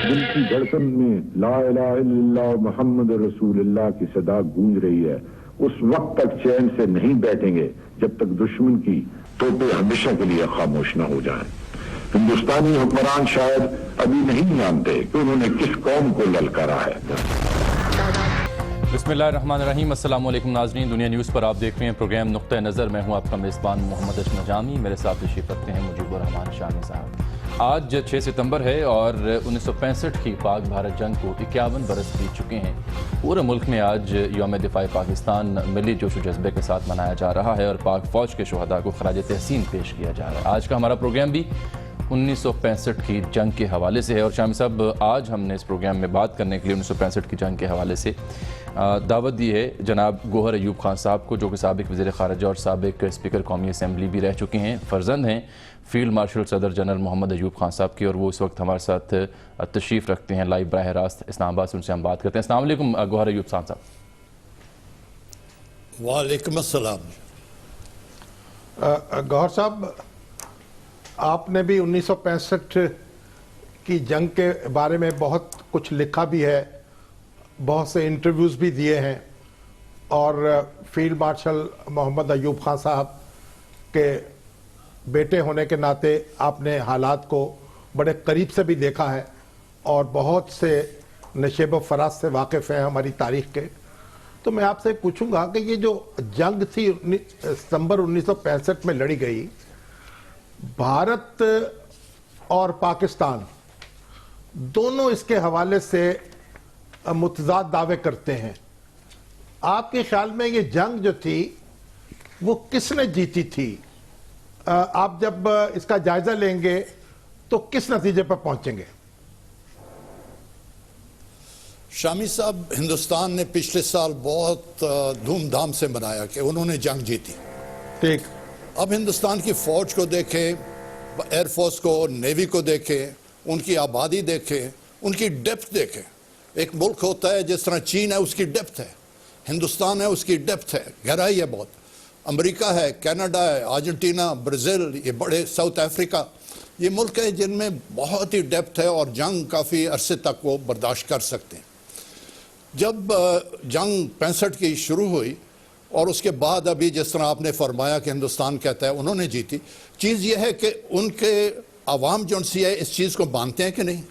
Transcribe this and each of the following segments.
دل کی دھڑکن میں لا الہ الا اللہ محمد رسول اللہ کی صدا گونج رہی ہے، اس وقت تک چین سے نہیں بیٹھیں گے جب تک دشمن کی توپیں ہمیشہ کے لیے خاموش نہ ہو جائیں۔ ہندوستانی حکمران شاید ابھی نہیں جانتے کہ انہوں نے کس قوم کو للکارا ہے۔ بسم اللہ الرحمن الرحیم۔ السلام علیکم ناظرین، دنیا نیوز پر آپ دیکھ رہے ہیں پروگرام نقطہ نظر۔ میں ہوں آپ کا میزبان محمد اشرف جامی، میرے ساتھ تشریف رکھتے ہیں مجیب الرحمان شامی صاحب۔ آج 6 ستمبر ہے اور 1965 کی پاک بھارت جنگ کو 51 برس بیت چکے ہیں۔ پورے ملک میں آج یوم دفاع پاکستان ملی جوش و جذبے کے ساتھ منایا جا رہا ہے اور پاک فوج کے شہداء کو خراج تحسین پیش کیا جا رہا ہے۔ آج کا ہمارا پروگرام بھی 1965 کی جنگ کے حوالے سے ہے اور شامی صاحب آج ہم نے اس پروگرام میں بات کرنے کے لیے 1965 کی جنگ کے حوالے سے دعوت دی ہے جناب گوہر ایوب خان صاحب کو، جو کہ سابق وزیر خارجہ اور سابق اسپیکر قومی اسمبلی بھی رہ چکے ہیں، فرزند ہیں فیلڈ مارشل صدر جنرل محمد ایوب خان صاحب کی، اور وہ اس وقت ہمارے ساتھ تشریف رکھتے ہیں لائیو براہ راست اسلام آباد سے۔ ان سے ہم بات کرتے ہیں۔ السلام علیکم گوہر ایوب خان صاحب۔ وعلیکم السلام۔ گوہر صاحب، آپ نے بھی 1965 کی جنگ کے بارے میں بہت کچھ لکھا بھی ہے، بہت سے انٹرویوز بھی دیے ہیں، اور فیلڈ مارشل محمد ایوب خان صاحب کے بیٹے ہونے کے ناطے آپ نے حالات کو بڑے قریب سے بھی دیکھا ہے اور بہت سے نشیب و فراز سے واقف ہیں ہماری تاریخ کے۔ تو میں آپ سے پوچھوں گا کہ یہ جو جنگ تھی ستمبر 1965 میں لڑی گئی، بھارت اور پاکستان دونوں اس کے حوالے سے متضاد دعوے کرتے ہیں۔ آپ کے خیال میں یہ جنگ جو تھی وہ کس نے جیتی تھی؟ آپ جب اس کا جائزہ لیں گے تو کس نتیجے پر پہنچیں گے؟ شامی صاحب، ہندوستان نے پچھلے سال بہت دھوم دھام سے منایا کہ انہوں نے جنگ جیتی۔ ٹھیک۔ اب ہندوستان کی فوج کو دیکھیں، ایئر فورس کو، نیوی کو دیکھیں، ان کی آبادی دیکھیں، ان کی ڈیپتھ دیکھیں۔ ایک ملک ہوتا ہے جس طرح چین ہے، اس کی ڈیپتھ ہے، ہندوستان ہے اس کی ڈیپتھ ہے، گہرائی ہے بہت۔ امریکہ ہے، کینیڈا ہے، ارجنٹینا، برازیل، یہ بڑے ساؤتھ افریقہ، یہ ملک ہے جن میں بہت ہی ڈیپتھ ہے اور جنگ کافی عرصے تک وہ برداشت کر سکتے ہیں۔ جب جنگ 65 کی شروع ہوئی اور اس کے بعد ابھی جس طرح آپ نے فرمایا کہ ہندوستان کہتا ہے انہوں نے جیتی، چیز یہ ہے کہ ان کے عوام جو سی ہے اس چیز کو مانتے ہیں کہ نہیں؟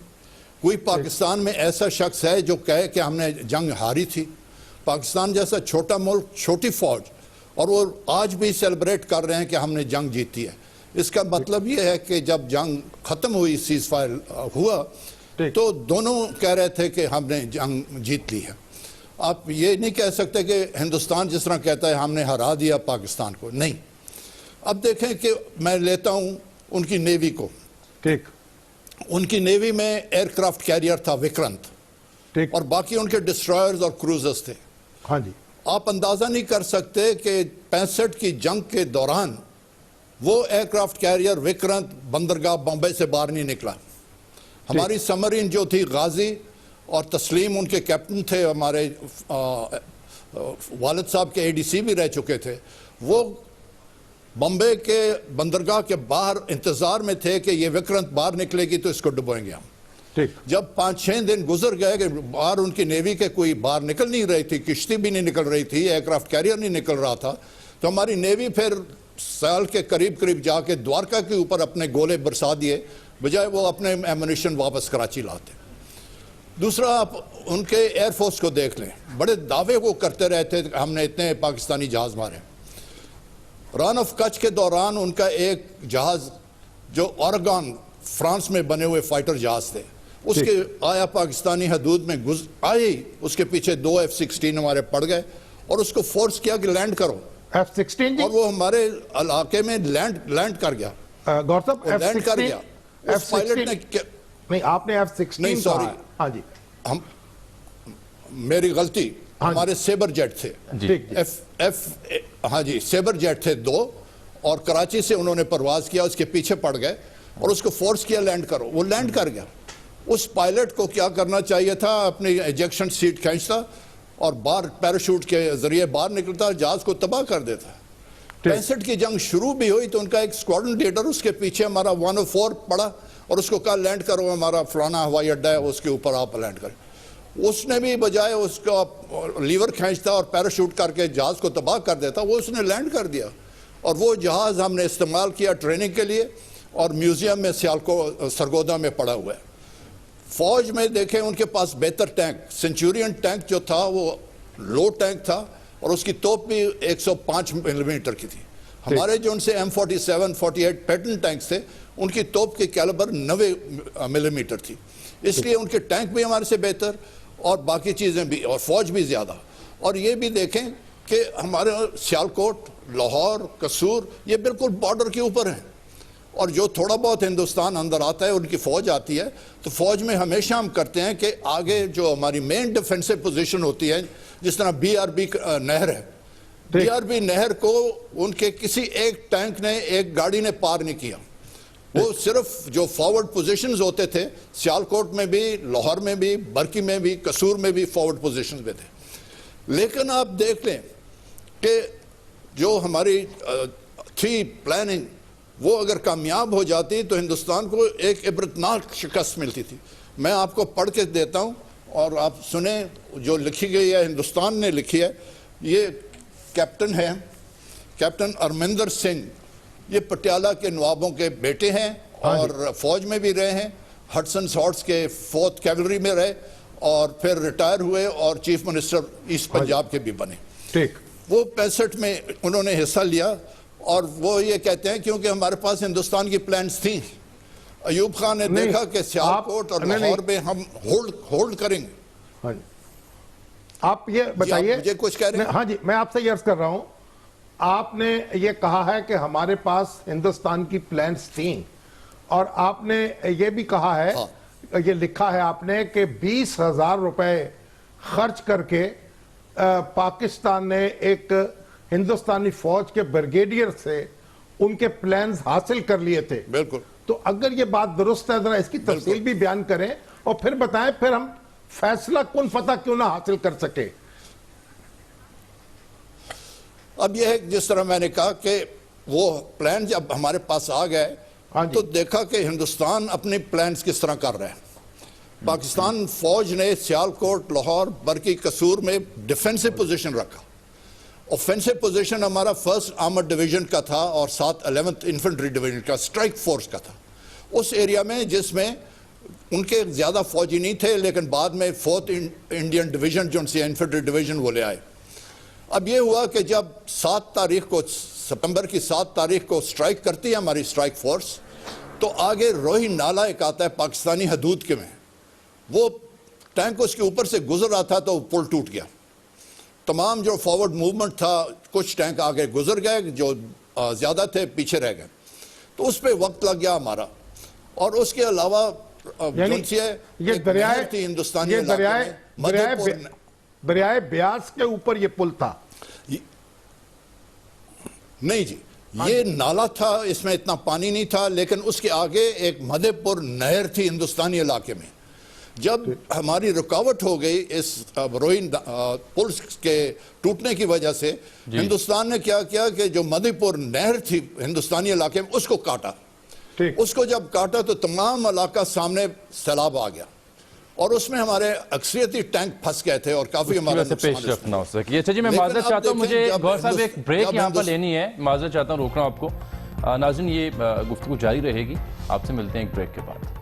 کوئی پاکستان میں ایسا شخص ہے جو کہے کہ ہم نے جنگ ہاری تھی؟ پاکستان جیسا چھوٹا ملک، چھوٹی فوج، اور وہ آج بھی سیلیبریٹ کر رہے ہیں کہ ہم نے جنگ جیتی ہے۔ اس کا مطلب یہ ہے کہ جب جنگ ختم ہوئی، سیز فائر ہوا، تو دونوں کہہ رہے تھے کہ ہم نے جنگ جیت لی ہے۔ آپ یہ نہیں کہہ سکتے کہ ہندوستان جس طرح کہتا ہے ہم نے ہرا دیا پاکستان کو، نہیں۔ اب دیکھیں کہ میں لیتا ہوں ان کی نیوی کو۔ ٹھیک۔ ان کی نیوی میں ایئر کرافٹ کیریئر تھا وکرانت، ٹھیک، اور باقی ان کے ڈسٹرائرز اور کروزرز تھے۔ ہاں جی۔ آپ اندازہ نہیں کر سکتے کہ 65 کی جنگ کے دوران وہ ایئر کرافٹ کیریئر وکرانت بندرگاہ بمبئی سے باہر نہیں نکلا۔ ہماری سمرین جو تھی غازی اور تسلیم ان کے کیپٹن تھے، ہمارے والد صاحب کے اے ڈی سی بھی رہ چکے تھے، وہ بمبئی کے بندرگاہ کے باہر انتظار میں تھے کہ یہ وکرانت باہر نکلے گی تو اس کو ڈبوئیں گے ہم۔ جب 5-6 دن گزر گئے کہ باہر ان کی نیوی کے کوئی باہر نکل نہیں رہی تھی، کشتی بھی نہیں نکل رہی تھی، ایئر کرافٹ کیریئر نہیں نکل رہا تھا، تو ہماری نیوی پھر سال کے قریب جا کے دوارکا کے اوپر اپنے گولے برسا دیے، بجائے وہ اپنے ایمونیشن واپس کراچی لاتے۔ دوسرا، آپ ان کے ایئر فورس کو دیکھ لیں، بڑے دعوے وہ کرتے رہتے کہ ہم نے اتنے پاکستانی جہاز مارے۔ ران آف کچھ کے دوران ان کا ایک جہاز جو اورگان فرانس میں بنے ہوئے فائٹر جہاز تھے، اس کے آیا پاکستانی حدود میں آئی، اس کے پیچھے 2 F-16 ہمارے پڑ گئے اور اس کو فورس کیا کہ لینڈ کرو، F-16 اور وہ ہمارے علاقے میں لینڈ کر گیا۔ گور صاحب، لینڈ کر گیا۔ اس پائلٹ نے نہیں، آپ نے F-16 نہیں، سوری، ہاں جی، میری غلطی، ہمارے سیبر جیٹ تھے، ہاں جی، سیبر جیٹ تھے 2، اور کراچی سے انہوں نے پرواز کیا، اس کے پیچھے پڑ گئے اور اس کو فورس کیا لینڈ کرو، وہ لینڈ کر گیا۔ اس پائلٹ کو کیا کرنا چاہیے تھا؟ اپنی ایجیکشن سیٹ کھینچتا اور باہر پیراشوٹ کے ذریعے باہر نکلتا، جہاز کو تباہ کر دیتا۔ 65 کی جنگ شروع بھی ہوئی تو ان کا ایک اسکواڈرن لیڈر، اس کے پیچھے ہمارا 104 پڑا، اور اس کو کہا لینڈ کرو, ہمارا فلانا ہوائی اڈا ہے اس کے اوپر آپ لینڈ کریں. اس نے بھی بجائے اس کو لیور کھینچتا اور پیراشوٹ کر کے جہاز کو تباہ کر دیتا, وہ اس نے لینڈ کر دیا. اور وہ جہاز ہم نے استعمال کیا ٹریننگ کے لیے, اور میوزیم میں سیالکوٹ سرگودا میں پڑا ہوا ہے. فوج میں دیکھیں ان کے پاس بہتر ٹینک, سینچورین ٹینک جو تھا وہ لو ٹینک تھا, اور اس کی توپ بھی 105 ملی میٹر کی تھی. ہمارے جو ان سے M47 48 پیٹن ٹینکس تھے, ان کی توپ کی کیلیبر 90 ملی میٹر تھی. اس لیے ان کے ٹینک بھی ہمارے سے بہتر, اور باقی چیزیں بھی, اور فوج بھی زیادہ. اور یہ بھی دیکھیں کہ ہمارے سیالکوٹ, لاہور, قصور یہ بالکل بارڈر کے اوپر ہیں, اور جو تھوڑا بہت ہندوستان اندر آتا ہے ان کی فوج آتی ہے, تو فوج میں ہمیشہ ہم کرتے ہیں کہ آگے جو ہماری مین ڈیفنسو پوزیشن ہوتی ہے, جس طرح BRB نہر ہے, BRB نہر کو ان کے کسی ایک ٹینک نے, ایک گاڑی نے پار نہیں کیا. وہ صرف جو فارورڈ پوزیشنز ہوتے تھے, سیالکوٹ میں بھی, لاہور میں بھی, برکی میں بھی, قصور میں بھی فارورڈ پوزیشنز میں تھے. لیکن آپ دیکھ لیں کہ جو ہماری تھی پلاننگ, وہ اگر کامیاب ہو جاتی تو ہندوستان کو ایک عبرتناک شکست ملتی تھی. میں آپ کو پڑھ کے دیتا ہوں اور آپ سنیں, جو لکھی گئی ہے ہندوستان نے لکھی ہے. یہ کیپٹن ہے, کیپٹن ارمندر سنگھ, یہ پٹیالہ کے نوابوں کے بیٹے ہیں, اور فوج میں بھی رہے ہیں, ہڈسن ہارٹس کے 4th کیولری میں رہے, اور پھر ریٹائر ہوئے اور چیف منسٹر ایسٹ پنجاب کے بھی بنے. ٹھیک. وہ 65 میں انہوں نے حصہ لیا, اور وہ یہ کہتے ہیں کیونکہ ہمارے پاس ہندوستان کی پلانز تھیں. ایوب خان نے دیکھا کہ سیالکوٹ اور لاہور میں ہم ہولڈ کریں گے. آپ یہ بتائیے, مجھے کچھ کہہ رہے ہیں؟ ہاں جی, میں آپ سے یہ عرض کر رہا ہوں, آپ نے یہ کہا ہے کہ ہمارے پاس ہندوستان کی پلانز تھیں, اور آپ نے یہ بھی کہا ہے, یہ لکھا ہے آپ نے کہ 20,000 روپے خرچ کر کے پاکستان نے ایک ہندوستانی فوج کے بریگیڈیئر سے ان کے پلانز حاصل کر لیے تھے. بالکل. تو اگر یہ بات درست ہے, ذرا اس کی تفصیل بھی بیان کریں, اور پھر بتائیں پھر ہم فیصلہ کن فتح کیوں نہ حاصل کر سکے. اب یہ ہے جس طرح میں نے کہا کہ وہ پلان جب ہمارے پاس آ گئے, تو دیکھا کہ ہندوستان اپنے پلانز کس طرح کر رہے ہیں. پاکستان فوج نے سیالکوٹ, لاہور, برکی, قصور میں ڈیفنسو پوزیشن رکھا. اوفینسو پوزیشن ہمارا 1st آرمرڈ ڈویژن کا تھا, اور 7 11th انفنٹری ڈویژن کا, اسٹرائک فورس کا تھا. اس ایریا میں جس میں ان کے زیادہ فوجی نہیں تھے, لیکن بعد میں 4th انڈین ڈویژن جو ان سے انفنٹری ڈویژن وہ لے آئے. اب یہ ہوا کہ جب 7 تاریخ کو, ستمبر کی 7 تاریخ کو اسٹرائک کرتی ہے ہماری اسٹرائک فورس, تو آگے روہی نالہ ایک آتا ہے پاکستانی حدود کے میں, وہ ٹینک اس کے اوپر سے گزر رہا تھا تو پل ٹوٹ گیا. تمام جو فارورڈ موومنٹ تھا, کچھ ٹینک آگے گزر گئے, جو زیادہ تھے پیچھے رہ گئے. تو اس پہ وقت لگ گیا ہمارا. اور اس کے علاوہ یہ دریائے بیاس کے اوپر یہ پل تھا. نہیں جی, یہ نالا تھا, اس میں اتنا پانی نہیں تھا, لیکن اس کے آگے ایک مدھے پور نہر تھی ہندوستانی علاقے میں. جب ہماری رکاوٹ ہو گئی اس روہین پل کے ٹوٹنے کی وجہ سے, ہندوستان نے کیا کیا کہ جو مدھے پور نہر تھی ہندوستانی علاقے میں, اس کو کاٹا. اس کو جب کاٹا تو تمام علاقہ سامنے سیلاب آ گیا, اور اس میں ہمارے اکثریتی ٹینک پھنس گئے تھے, اور کافی ہمارا پیش رفت نہ ہو سکی. اچھا جی, میں معذرت چاہتا ہوں, مجھے گور صاحب ایک بریک یہاں پر لینی ہے, معذرت چاہتا ہوں, روک رہا ہوں آپ کو. ناظرین, یہ گفتگو جاری رہے گی, آپ سے ملتے ہیں ایک بریک کے بعد.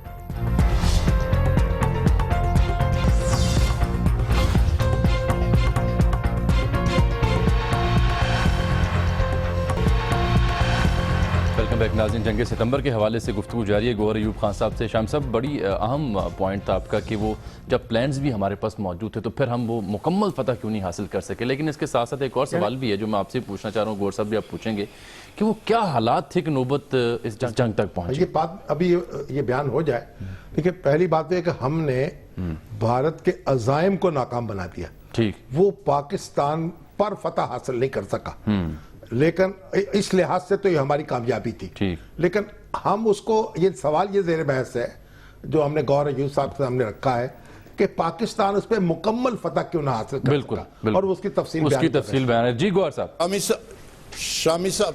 ویلکم بیک ناظرین. جنگ ستمبر کے حوالے سے گفتگو جاری ہے گوہر ایوب خان صاحب سے. شام صاحب, بڑی اہم پوائنٹ تھا آپ کا کہ وہ جب پلانز بھی ہمارے پاس موجود تھے تو پھر ہم وہ مکمل فتح کیوں نہیں حاصل کر سکے. لیکن اس کے ساتھ ساتھ ایک اور سوال بھی ہے جو میں آپ سے پوچھنا چاہ رہا ہوں, گوہر صاحب بھی آپ پوچھیں گے, کہ وہ کیا حالات تھے کہ نوبت اس جنگ تک پہنچی. یہ بات ابھی یہ بیان ہو جائے. دیکھیں, پہلی بات یہ کہ ہم نے بھارت کے عزائم کو ناکام بنا دیا. ٹھیک. وہ پاکستان پر فتح حاصل نہیں کر سکا, لیکن اس لحاظ سے تو یہ ہماری کامیابی تھی. لیکن ہم اس کو, یہ سوال یہ زیر بحث ہے جو ہم نے گوہر ایوب صاحب کے سامنے رکھا ہے کہ پاکستان اس پہ مکمل فتح کیوں نہ حاصل کر سکا, اور اس کی تفصیل بیان ہے. جی گوہر صاحب. شامی صاحب,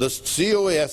the COS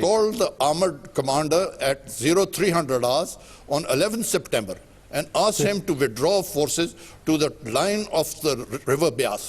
called the armored commander at 0300 hours on 11th September and asked him to withdraw forces to the line of the river Beas।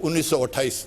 1928।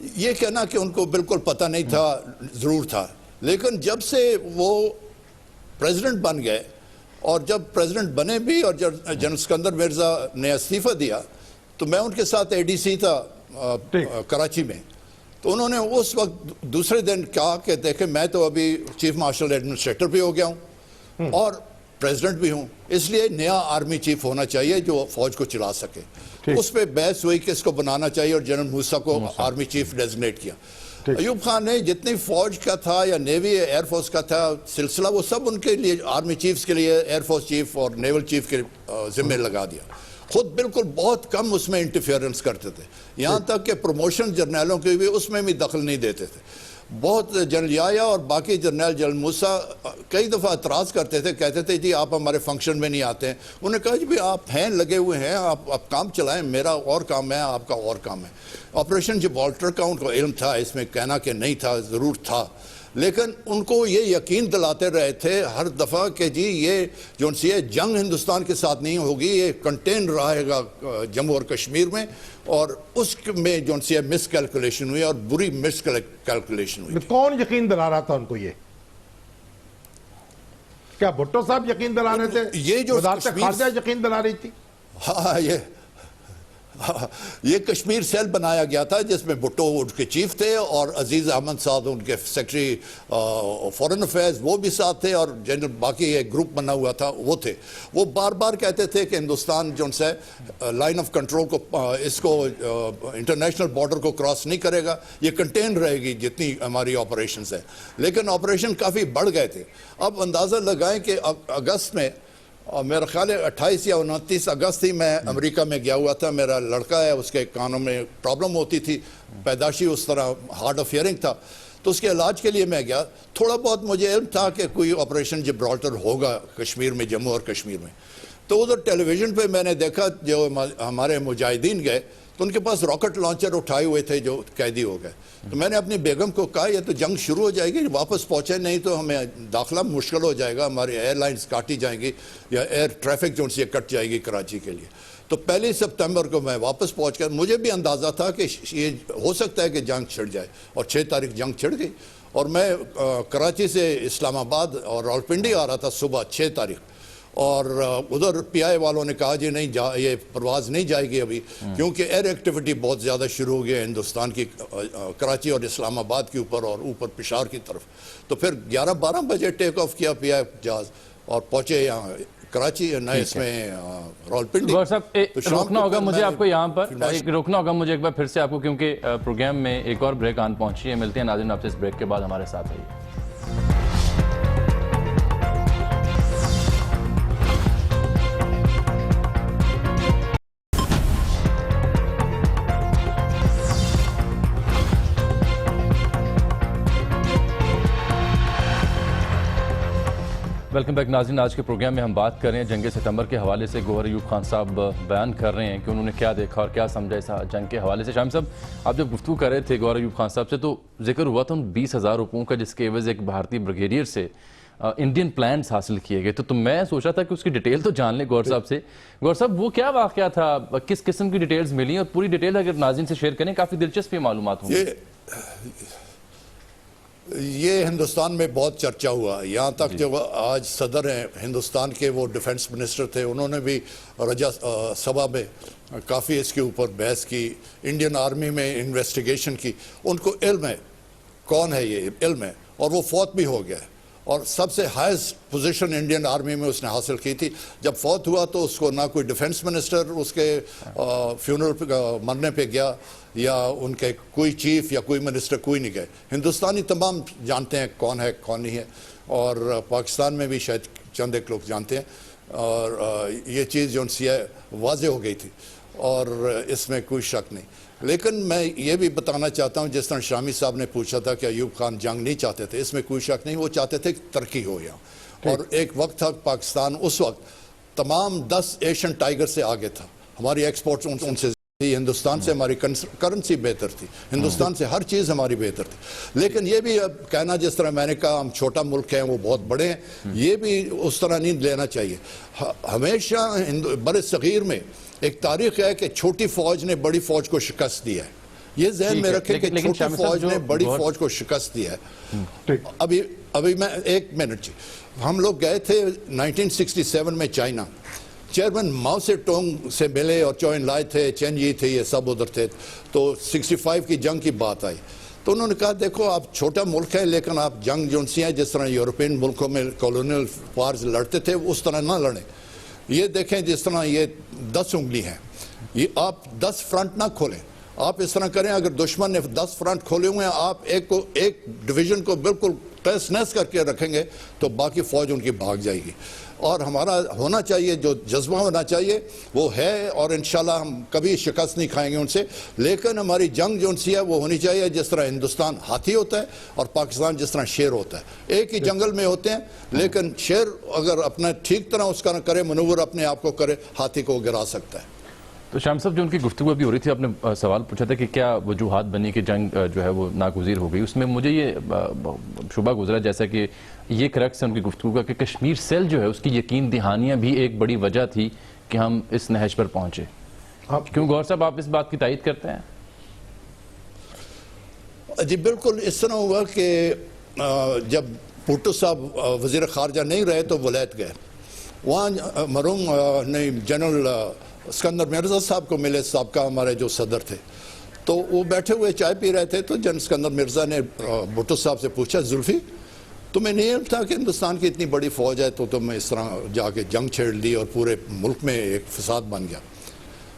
یہ کہنا کہ ان کو بالکل پتہ نہیں تھا، ضرور تھا، لیکن جب سے وہ پریزیڈنٹ بن گئے اور جب پریزیڈنٹ بنے بھی اور جب جنرل اسکندر مرزا نے استعفیٰ دیا تو میں ان کے ساتھ اے ڈی سی تھا کراچی میں، تو انہوں نے اس وقت دوسرے دن کہا کہ دیکھیں میں تو ابھی چیف مارشل ایڈمنسٹریٹر بھی ہو گیا ہوں اور پریزیڈنٹ بھی ہوں، اس لیے نیا آرمی چیف ہونا چاہیے جو فوج کو چلا سکے. اس پہ بحث ہوئی کہ اس کو بنانا چاہیے اور جنرل موسیٰ کو آرمی چیف ڈیزگنیٹ کیا. ایوب خان نے جتنی فوج کا تھا یا نیوی ایئر فورس کا تھا سلسلہ وہ سب ان کے لیے آرمی چیفز کے لیے ایئر فورس چیف اور نیول چیف کے ذمہ لگا دیا. خود بالکل بہت کم اس میں انٹرفیئرنس کرتے تھے، یہاں تک کہ پروموشن جرنیلوں کے بھی اس میں بھی دخل نہیں دیتے تھے. بہت جنرل یایا اور باقی جرنیل جنرل موسیٰ کئی دفعہ اعتراض کرتے تھے، کہتے تھے جی آپ ہمارے فنکشن میں نہیں آتے ہیں. انہوں نے کہا جی بھی آپ ہیں لگے ہوئے ہیں، آپ کام چلائیں، میرا اور کام ہے، آپ کا اور کام ہے. آپریشن جبرالٹر کا ان کو علم تھا، اس میں کہنا کہ نہیں تھا ضرور تھا، لیکن ان کو یہ یقین دلاتے رہے تھے ہر دفعہ کہ جی یہ جو سی جنگ ہندوستان کے ساتھ نہیں ہوگی، یہ کنٹین رہے گا جموں اور کشمیر میں، اور اس میں جو سی مس کیلکولیشن ہوئی اور بری مس کیلکولیشن ہوئی. کون یقین دلا رہا تھا ان کو؟ یہ کیا بھٹو صاحب یقین دلا رہے تھے؟ یہ جو وزارت خارجہ یقین دلا رہی تھی؟ ہاں یہ کشمیر سیل بنایا گیا تھا جس میں بھٹو ان کے چیف تھے اور عزیز احمد صاحب ان کے سیکرٹری فورن افیئرز وہ بھی ساتھ تھے، اور جنرل باقی ایک گروپ بنا ہوا تھا وہ تھے. وہ بار بار کہتے تھے کہ ہندوستان جو سے لائن آف کنٹرول کو اس کو انٹرنیشنل بارڈر کو کراس نہیں کرے گا، یہ کنٹین رہے گی جتنی ہماری آپریشنز ہیں. لیکن آپریشن کافی بڑھ گئے تھے. اب اندازہ لگائیں کہ اگست میں، اور میرا خیال ہے 28 یا 29 اگست ہی میں امریکہ میں گیا ہوا تھا. میرا لڑکا ہے، اس کے کانوں میں پرابلم ہوتی تھی، پیدائشی اس طرح ہارڈ آف ہیئرنگ تھا، تو اس کے علاج کے لیے میں گیا. تھوڑا بہت مجھے علم تھا کہ کوئی آپریشن جبرالٹر ہوگا کشمیر میں، جموں اور کشمیر میں. تو ادھر ٹیلی ویژن پہ میں نے دیکھا جو ہمارے مجاہدین گئے تو ان کے پاس راکٹ لانچر اٹھائے ہوئے تھے جو قیدی ہو گئے. تو میں نے اپنی بیگم کو کہا یہ تو جنگ شروع ہو جائے گی، واپس پہنچے نہیں تو ہمیں داخلہ مشکل ہو جائے گا، ہماری ایئر لائنز کاٹی جائیں گی یا ایئر ٹریفک جو سے کٹ جائے گی کراچی کے لیے. تو 1 سپتمبر کو میں واپس پہنچ کر مجھے بھی اندازہ تھا کہ یہ ہو سکتا ہے کہ جنگ چھڑ جائے، اور 6 تاریخ جنگ چھڑ گئی. اور میں کراچی سے اسلام آباد اور راولپنڈی آ رہا تھا صبح 6 تاریخ، اور ادھر پی آئی والوں نے کہا جی نہیں یہ پرواز نہیں جائے گی ابھی، کیونکہ ایئر ایکٹیویٹی بہت زیادہ شروع ہو گئی ہندوستان کی کراچی اور اسلام آباد کے اوپر اور اوپر پشاور کی طرف. تو پھر 11-12 بجے ٹیک آف کیا پی آئی جہاز اور پہنچے یہاں کراچی، نہ اس میں راولپنڈی. گور صاحب روکنا ہوگا مجھے آپ کو یہاں پر، روکنا ہوگا مجھے ایک بار پھر سے آپ کو، کیونکہ پروگرام میں ایک اور بریک آن پہنچی ہے. ملتے ہیں ناظرین آپ سے اس بریک کے بعد، ہمارے ساتھ رہیے. ویلکم بیک ناظرین. آج کے پروگرام میں ہم بات کر رہے ہیں جنگ ستمبر کے حوالے سے. گوہر ایوب خان صاحب بیان کر رہے ہیں کہ انہوں نے کیا دیکھا اور کیا سمجھا اس جنگ کے حوالے سے. شاہم صاحب آپ جب گفتگو کر رہے تھے گوہر ایوب خان صاحب سے تو ذکر ہوا تھا ان 20,000 روپوں کا جس کے عوض ایک بھارتی بریگیڈیئر سے انڈین پلانز حاصل کیے گئے. تو میں سوچا تھا کہ اس کی ڈیٹیل تو جان لیں گوہر صاحب سے. گوہر صاحب وہ کیا واقعہ تھا، کس قسم کی ڈیٹیلز ملی، اور پوری ڈیٹیل اگر ناظرین سے شیئر کریں کافی دلچسپ معلومات ہوں. یہ ہندوستان میں بہت چرچا ہوا، یہاں تک جو آج صدر ہیں ہندوستان کے وہ ڈیفنس منسٹر تھے، انہوں نے بھی راجیہ سبھا میں کافی اس کے اوپر بحث کی، انڈین آرمی میں انویسٹیگیشن کی. ان کو علم ہے کون ہے، یہ علم ہے، اور وہ فوت بھی ہو گیا، اور سب سے ہائیسٹ پوزیشن انڈین آرمی میں اس نے حاصل کی تھی. جب فوت ہوا تو اس کو نہ کوئی ڈیفنس منسٹر اس کے فیونرل مرنے پہ گیا، یا ان کے کوئی چیف یا کوئی منسٹر کوئی نہیں گئے. ہندوستانی تمام جانتے ہیں کون ہے کون نہیں ہے، اور پاکستان میں بھی شاید چند ایک لوگ جانتے ہیں، اور یہ چیز جو ان سے واضح ہو گئی تھی اور اس میں کوئی شک نہیں. لیکن میں یہ بھی بتانا چاہتا ہوں جس طرح شامی صاحب نے پوچھا تھا کہ ایوب خان جنگ نہیں چاہتے تھے، اس میں کوئی شک نہیں، وہ چاہتے تھے کہ ترقی ہو یہاں. اور ایک وقت تھا پاکستان اس وقت تمام 10 ایشین ٹائیگر سے آگے تھا، ہماری ایکسپورٹس ان سے ہندوستان سے ہماری کرنسی بہتر تھی، ہندوستان سے ہر چیز ہماری بہتر تھی. لیکن یہ بھی اب کہنا جس طرح میں نے کہا ہم چھوٹا ملک ہیں وہ بہت بڑے ہیں، یہ بھی اس طرح نہیں لینا چاہیے. ہمیشہ بر صغیر میں ایک تاریخ ہے کہ چھوٹی فوج نے بڑی فوج کو شکست دی ہے. یہ ذہن میں رکھیں کہ لیکن چھوٹی فوج نے بڑی فوج کو شکست دیا ہے. ابھی میں ایک منٹ ہم لوگ گئے تھے 1967 میں چائنا, چیئرمین ماؤ سے ٹونگ سے ملے اور چوئن لائے تھے, چین یی تھے, یہ سب ادھر تھے. تو 65 کی جنگ کی بات آئی تو انہوں نے کہا دیکھو آپ چھوٹا ملک ہے لیکن آپ جنگ جو سی ہیں جس طرح یورپین ملکوں میں کالونیل وارز لڑتے تھے اس طرح نہ لڑیں. یہ دیکھیں جس طرح یہ 10 انگلی ہیں, یہ آپ 10 فرنٹ نہ کھولیں. آپ اس طرح کریں اگر دشمن نے 10 فرنٹ کھولے ہوئے ہیں آپ ایک ڈویژن کو بالکل تہس نہس کر کے رکھیں گے تو باقی فوج ان کی بھاگ جائے گی. اور ہمارا ہونا چاہیے جو جذبہ ہونا چاہیے وہ ہے, اور انشاءاللہ ہم کبھی شکست نہیں کھائیں گے ان سے. لیکن ہماری جنگ جو سی ہے وہ ہونی چاہیے جس طرح ہندوستان ہاتھی ہوتا ہے اور پاکستان جس طرح شیر ہوتا ہے. ایک ہی جنگل میں ہوتے ہیں لیکن شیر اگر اپنا ٹھیک طرح اس کا کرے, منور اپنے آپ کو کرے, ہاتھی کو گرا سکتا ہے. تو شام صاحب جو ان کی گفتگو ابھی ہو رہی تھی, آپ نے سوال پوچھا تھا کہ کیا وجوہات بنی کہ جنگ جو ہے وہ ناگزیر ہو گئی. اس میں مجھے یہ شبہ گزرا جیسا کہ یہ کرکس ہے ان کی گفتگو کا کہ کشمیر سیل جو ہے اس کی یقین دہانیاں بھی ایک بڑی وجہ تھی کہ ہم اس نہج پر پہنچے. کیوں گور صاحب آپ اس بات کی تائید کرتے ہیں؟ جی بالکل اس طرح ہوا کہ جب بھٹو صاحب وزیر خارجہ نہیں رہے تو ولایت گئے. وہاں مرحوم جنرل اسکندر مرزا صاحب کو ملے, سابقہ ہمارے جو صدر تھے. تو وہ بیٹھے ہوئے چائے پی رہے تھے تو جنرل اسکندر مرزا نے بھٹو صاحب سے پوچھا زلفی تمہیں نہیں علم تھا کہ ہندوستان کی اتنی بڑی فوج ہے تو تم اس طرح جا کے جنگ چھیڑ لی اور پورے ملک میں ایک فساد بن گیا.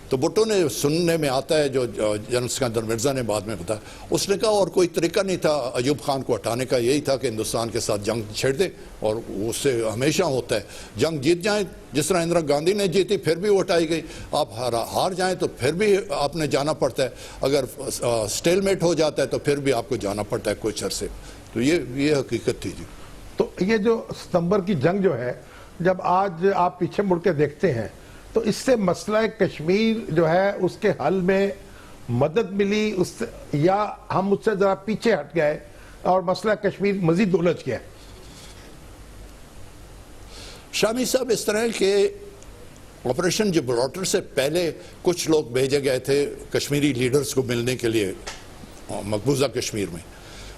تو بھٹو نے سننے میں آتا ہے جو جنرل اسکندر مرزا نے بعد میں بتایا, اس نے کہا اور کوئی طریقہ نہیں تھا ایوب خان کو ہٹانے کا, یہی تھا کہ ہندوستان کے ساتھ جنگ چھیڑ دے اور اس سے ہمیشہ ہوتا ہے جنگ جیت جائیں. جس طرح اندرا گاندھی نے جیتی پھر بھی وہ ہٹائی گئی, آپ ہار جائیں تو پھر بھی آپ نے جانا پڑتا ہے, اگر سٹیل میٹ ہو جاتا ہے تو پھر بھی آپ کو جانا پڑتا ہے کچھ عرصے. تو یہ حقیقت تھی. جی تو یہ جو ستمبر کی جنگ جو ہے جب آج آپ پیچھے مڑ کے دیکھتے ہیں تو اس سے مسئلہ کشمیر جو ہے اس کے حل میں مدد ملی اس سے, یا ہم اس سے ذرا پیچھے ہٹ گئے اور مسئلہ کشمیر مزید الجھ گیا؟ شامی صاحب اس طرح کہ آپریشن جبرالٹر سے پہلے کچھ لوگ بھیجے گئے تھے کشمیری لیڈرز کو ملنے کے لیے مقبوضہ کشمیر میں.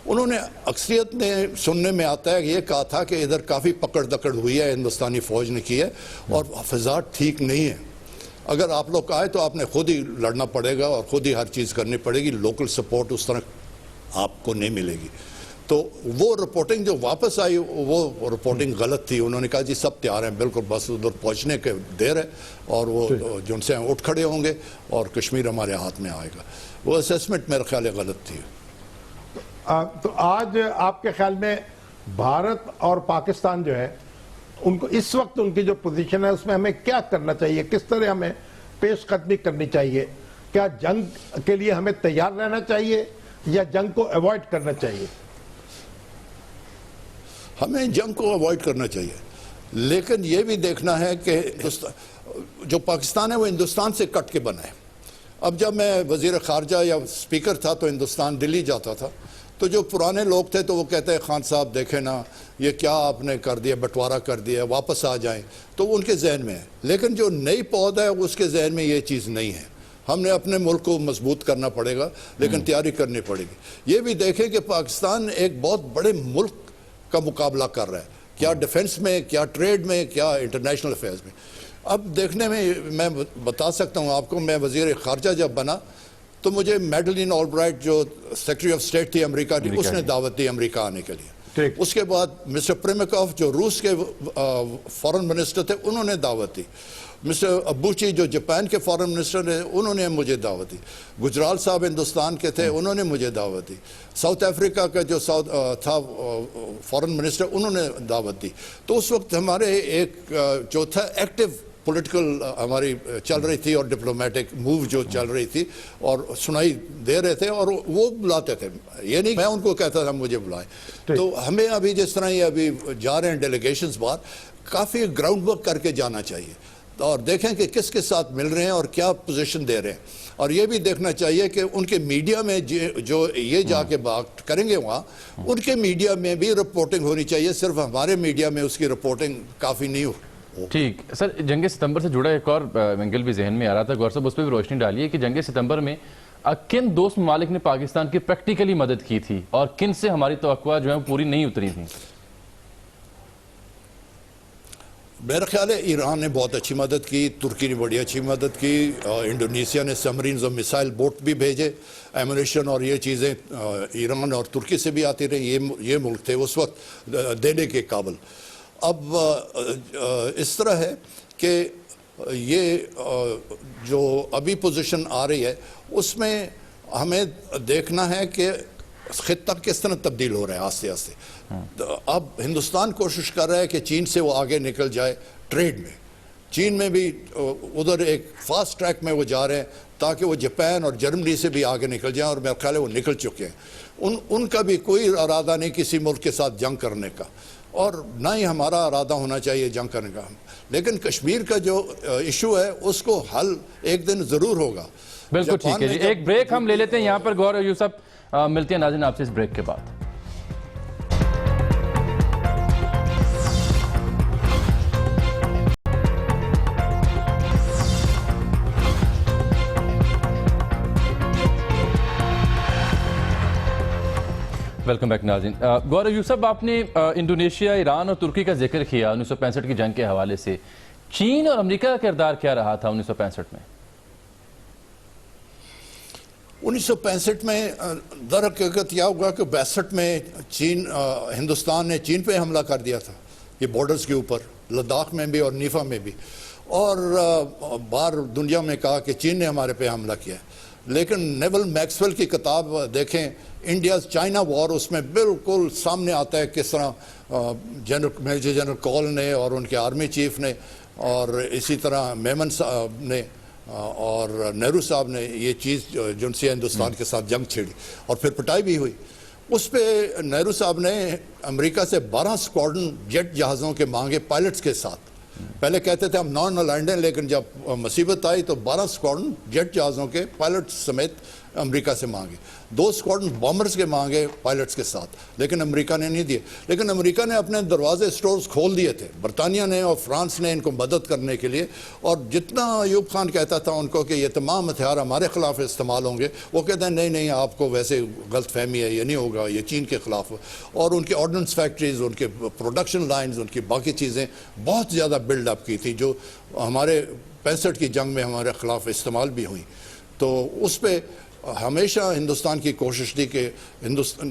انہوں نے اکثریت نے سننے میں آتا ہے یہ کہا تھا کہ ادھر کافی پکڑ دکڑ ہوئی ہے, ہندوستانی فوج نے کی ہے اور فضا ٹھیک نہیں ہے. اگر آپ لوگ آئے تو آپ نے خود ہی لڑنا پڑے گا اور خود ہی ہر چیز کرنی پڑے گی, لوکل سپورٹ اس طرح آپ کو نہیں ملے گی. تو وہ رپورٹنگ جو واپس آئی وہ رپورٹنگ غلط تھی. انہوں نے کہا جی سب تیار ہیں بالکل, بس ادھر پہنچنے کے دیر ہے اور وہ جو ان سے اٹھ کھڑے ہوں گے اور کشمیر ہمارے ہاتھ میں آئے گا. وہ اسیسمنٹ میرے خیال ہے غلط تھی. تو آج آپ کے خیال میں بھارت اور پاکستان جو ہے ان کو اس وقت ان کی جو پوزیشن ہے اس میں ہمیں کیا کرنا چاہیے, کس طرح ہمیں پیش قدمی کرنی چاہیے؟ کیا جنگ کے لیے ہمیں تیار رہنا چاہیے یا جنگ کو ایوائڈ کرنا چاہیے؟ ہمیں جنگ کو ایوائڈ کرنا چاہیے, لیکن یہ بھی دیکھنا ہے کہ جو پاکستان ہے وہ ہندوستان سے کٹ کے بنا ہے. اب جب میں وزیر خارجہ یا سپیکر تھا تو ہندوستان دلی جاتا تھا تو جو پرانے لوگ تھے تو وہ کہتے ہیں خان صاحب دیکھیں نا یہ کیا آپ نے کر دیا, بٹوارہ کر دیا, واپس آ جائیں. تو وہ ان کے ذہن میں ہے, لیکن جو نئی پود ہے اس کے ذہن میں یہ چیز نہیں ہے. ہم نے اپنے ملک کو مضبوط کرنا پڑے گا لیکن تیاری کرنی پڑے گی. یہ بھی دیکھیں کہ پاکستان ایک بہت بڑے ملک کا مقابلہ کر رہا ہے, کیا ڈیفنس میں, کیا ٹریڈ میں, کیا انٹرنیشنل افیئرز میں. اب دیکھنے میں بتا سکتا ہوں آپ کو, میں وزیر خارجہ جب بنا تو مجھے میڈلین آلبرائٹ جو سیکرٹری آف اسٹیٹ تھی امریکہ کی, اس نے دعوت دی امریکہ آنے کے لیے. اس کے بعد مسٹر پریمکوف جو روس کے فارن منسٹر تھے انہوں نے دعوت دی. مسٹر ابوچی جو جاپان کے فارن منسٹر ہیں انہوں نے مجھے دعوت دی. گجرال صاحب ہندوستان کے تھے انہوں نے مجھے دعوت دی. ساؤتھ افریقہ کا جو تھا فارن منسٹر انہوں نے دعوت دی. تو اس وقت ہمارے ایک جو تھا ایکٹیو پولیٹیکل ہماری چل رہی تھی اور ڈپلومیٹک موو جو چل رہی تھی اور سنائی دے رہے تھے اور وہ بلاتے تھے. یہ نہیں میں ان کو کہتا تھا مجھے بلائیں. تو ہمیں ابھی جس طرح یہ ابھی جا رہے ہیں ڈیلیگیشنز باہر, کافی گراؤنڈ ورک کر کے جانا چاہیے اور دیکھیں کہ کس کے ساتھ مل رہے ہیں اور کیا پوزیشن دے رہے ہیں. اور یہ بھی دیکھنا چاہیے کہ ان کے میڈیا میں جو یہ جا کے بات کریں گے وہاں, ان کے میڈیا میں بھی رپورٹنگ ہونی چاہیے, صرف ہمارے میڈیا میں اس کی رپورٹنگ کافی نہیں ہو. ٹھیک سر, جنگ ستمبر سے جڑا ایک اور اینگل بھی ذہن میں آ رہا تھا, غور صاحب اس پہ بھی روشنی ڈالیے کہ جنگ ستمبر میں کن دوست ممالک نے پاکستان کی پریکٹیکلی مدد کی تھی اور کن سے ہماری توقع جو ہے پوری نہیں اتری تھی؟ میرا خیال ہے ایران نے بہت اچھی مدد کی، ترکی نے بڑی اچھی مدد کی، انڈونیشیا نے سبمرینز اور میسائل بوٹ بھی بھیجے، ایمونیشن اور یہ چیزیں ایران اور ترکی سے بھی آتی رہی، یہ ملک تھے اس وقت دینے کے قابل۔ اب اس طرح ہے کہ یہ جو ابھی پوزیشن آ رہی ہے اس میں ہمیں دیکھنا ہے کہ خطہ کس طرح تبدیل ہو رہا ہے آہستہ آہستہ۔ اب ہندوستان کوشش کر رہا ہے کہ چین سے وہ آگے نکل جائے ٹریڈ میں، چین میں بھی ادھر ایک فاسٹ ٹریک میں وہ جا رہے ہیں تاکہ وہ جاپان اور جرمنی سے بھی آگے نکل جائیں، اور میرا خیال ہے وہ نکل چکے ہیں۔ ان کا بھی کوئی ارادہ نہیں کسی ملک کے ساتھ جنگ کرنے کا، اور نہ ہی ہمارا ارادہ ہونا چاہیے جنگ کرنے کا۔ لیکن کشمیر کا جو ایشو ہے اس کو حل ایک دن ضرور ہوگا۔ بالکل ٹھیک ہے جی، ایک بریک ہم لے لیتے ہیں یہاں پر گور اور یوسف، ملتے ہیں ناظرین آپ سے اس بریک کے بعد۔ ویلکم بیک ناظرین۔ گور یوسف، آپ نے انڈونیشیا، ایران اور ترکی کا ذکر کیا 1965 کی جنگ کے حوالے سے۔ چین اور امریکہ کا کردار کیا رہا تھا 1965 میں؟ 1965 میں در حقیقت یہ ہوگا کہ 62 میں ہندوستان نے چین پہ حملہ کر دیا تھا، یہ بارڈرز کے اوپر، لداخ میں بھی اور نیفا میں بھی، اور باہر دنیا میں کہا کہ چین نے ہمارے پہ حملہ کیا ہے۔ لیکن نیول میکسویل کی کتاب دیکھیں، انڈیاز چائنا وار، اس میں بالکل سامنے آتا ہے کس طرح میجر جنرل کول نے اور ان کے آرمی چیف نے، اور اسی طرح میمن صاحب نے اور نہرو صاحب نے یہ چیز جن سے ہندوستان کے ساتھ جنگ چھیڑی، اور پھر پٹائی بھی ہوئی۔ اس پہ نہرو صاحب نے امریکہ سے 12 اسکواڈرن جیٹ جہازوں کے مانگے پائلٹس کے ساتھ۔ پہلے کہتے تھے ہم نان الائنڈ ہیں، لیکن جب مصیبت آئی تو 12 اسکواڈرن جیٹ جہازوں کے پائلٹس سمیت امریکہ سے مانگے، 2 اسکواڈرن بامبرز کے مانگے پائلٹس کے ساتھ، لیکن امریکہ نے نہیں دیے۔ لیکن امریکہ نے اپنے دروازے سٹورز کھول دیے تھے، برطانیہ نے اور فرانس نے ان کو مدد کرنے کے لیے، اور جتنا ایوب خان کہتا تھا ان کو کہ یہ تمام ہتھیار ہمارے خلاف استعمال ہوں گے، وہ کہتے ہیں نہیں آپ کو ویسے غلط فہمی ہے، یہ نہیں ہوگا، یہ چین کے خلاف۔ اور ان کی آرڈننس فیکٹریز، ان کے پروڈکشن لائنز، ان کی باقی چیزیں بہت زیادہ بلڈ اپ کی تھی جو ہمارے 65 کی جنگ میں ہمارے خلاف استعمال بھی ہوئی۔ تو اس پہ ہمیشہ ہندوستان کی کوشش تھی کہ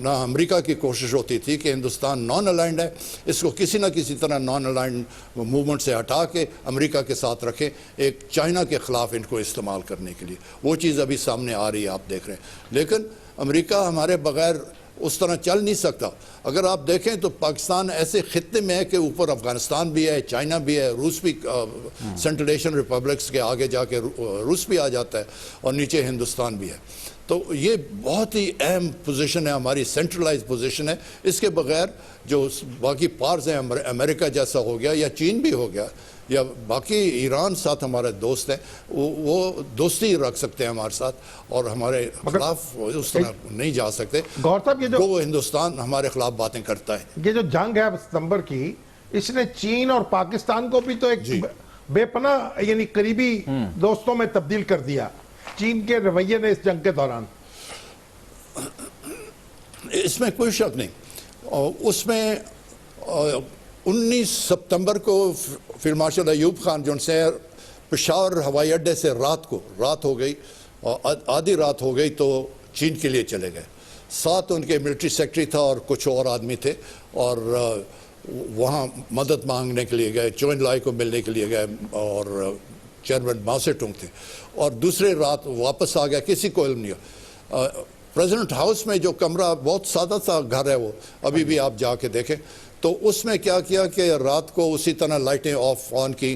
امریکہ کی کوشش ہوتی تھی کہ ہندوستان نان الائنڈ ہے، اس کو کسی نہ کسی طرح نان الائنڈ موومنٹ سے ہٹا کے امریکہ کے ساتھ رکھیں، ایک چائنا کے خلاف ان کو استعمال کرنے کے لیے۔ وہ چیز ابھی سامنے آ رہی ہے، آپ دیکھ رہے ہیں۔ لیکن امریکہ ہمارے بغیر اس طرح چل نہیں سکتا۔ اگر آپ دیکھیں تو پاکستان ایسے خطے میں ہے کہ اوپر افغانستان بھی ہے، چائنا بھی ہے، روس بھی، سینٹرل ایشین ریپبلکس کے آگے جا کے روس بھی آ جاتا ہے، اور نیچے ہندوستان بھی ہے۔ تو یہ بہت ہی اہم پوزیشن ہے، ہماری سینٹرلائز پوزیشن ہے۔ اس کے بغیر جو باقی پارز ہیں، امریکہ جیسا ہو گیا یا چین بھی ہو گیا یا باقی ایران ساتھ ہمارے دوست ہیں، وہ دوستی رکھ سکتے ہیں ہمارے ساتھ، اور ہمارے خلاف اس طرح نہیں جا سکتے۔ گور صاحب، یہ جو وہ ہندوستان ہمارے خلاف باتیں کرتا ہے، یہ جو جنگ ہے ستمبر کی، اس نے چین اور پاکستان کو بھی تو ایک بے پناہ یعنی قریبی دوستوں میں تبدیل کر دیا، چین کے رویے نے اس جنگ کے دوران۔ اس میں کوئی شک نہیں۔ اس میں 19 ستمبر کو فیلڈ مارشل ایوب خان جو سے پشاور ہوائی اڈے سے رات ہو گئی، آدھی رات ہو گئی تو چین کے لیے چلے گئے۔ ساتھ ان کے ملٹری سیکرٹری تھا اور کچھ اور آدمی تھے، اور وہاں مدد مانگنے کے لیے گئے، چوئن لائی کو ملنے کے لیے گئے، اور چیئرمین ماؤ سے ٹونگ تھے، اور دوسرے رات واپس آ گیا، کسی کو علم نہیں ہوا۔ پریزیڈنٹ ہاؤس میں جو کمرہ بہت سادہ سا گھر ہے، وہ ابھی بھی آپ جا کے دیکھیں، تو اس میں کیا کیا کہ رات کو اسی طرح لائٹیں آف آن کی،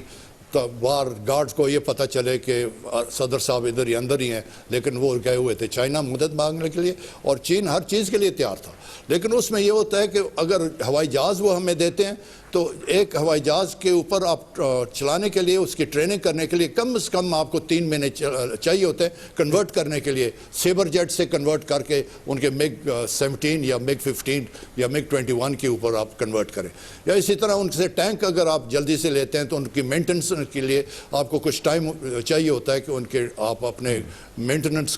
تو باہر گارڈز کو یہ پتہ چلے کہ صدر صاحب ادھر ہی اندر ہی ہیں، لیکن وہ گئے ہوئے تھے چائنا مدد مانگنے کے لیے، اور چین ہر چیز کے لیے تیار تھا۔ لیکن اس میں یہ ہوتا ہے کہ اگر ہوائی جہاز وہ ہمیں دیتے ہیں تو ایک ہوائی جہاز کے اوپر آپ چلانے کے لیے، اس کی ٹریننگ کرنے کے لیے کم از کم آپ کو 3 مہینے چاہیے ہوتے ہیں کنورٹ کرنے کے لیے، سیبر جیٹ سے کنورٹ کر کے ان کے MiG 17 یا MiG 15 یا MiG 21 کے اوپر آپ کنورٹ کریں، یا اسی طرح ان سے ٹینک اگر آپ جلدی سے لیتے ہیں تو ان کی مینٹننس کے لیے آپ کو کچھ ٹائم چاہیے ہوتا ہے کہ ان کے آپ اپنے مینٹننس